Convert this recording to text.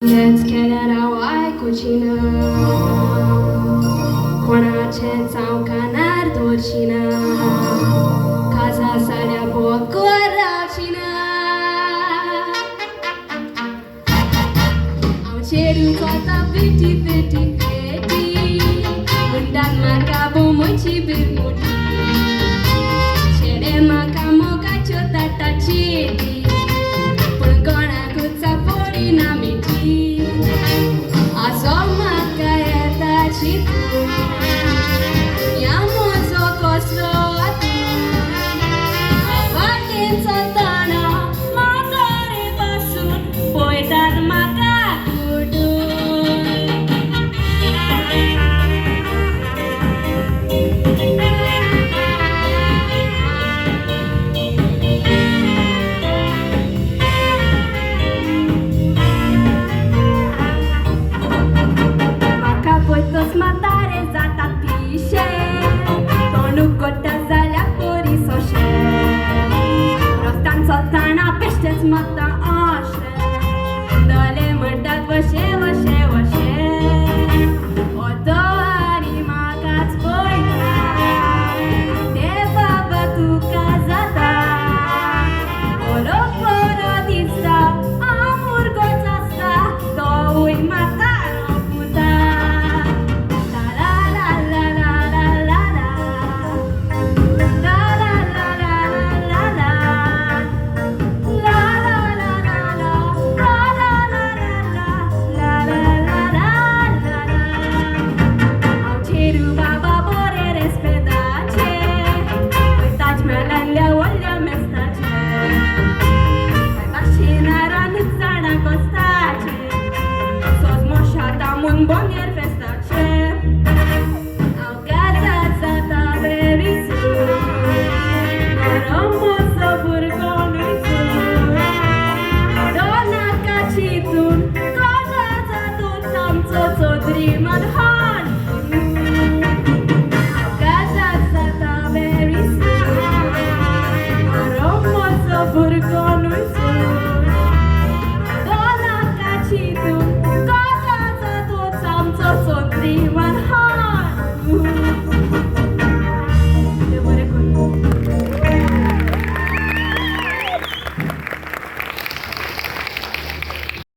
Jetzt kennerau ai cucină Conacența un canar docină Casa sarea bocoracina Am cerut toată feti În Danemarca bomoci bermudi Cere macamo cacio tataciti Pâncona cu țaporina miti Asoma caeta citu Iamo zocoslo atu Avatința tana Magare pasun Poetar macacudu Toți matare zata piše Tonu gota zalea porisoše Rostan sultana pește-ți mata aše Dole mărdat vășe O doarima ca-ți voita Te va bătu caza ta Oro porodista Amur goța sta Doi matare o puta Un bonier festace Au cazat zata berisu Romoso burgonui su Dona cacitun Conața tot am țoțodriman han Au cazat zata berisu Romoso burgonui su Dona cacitun Son dream and heart.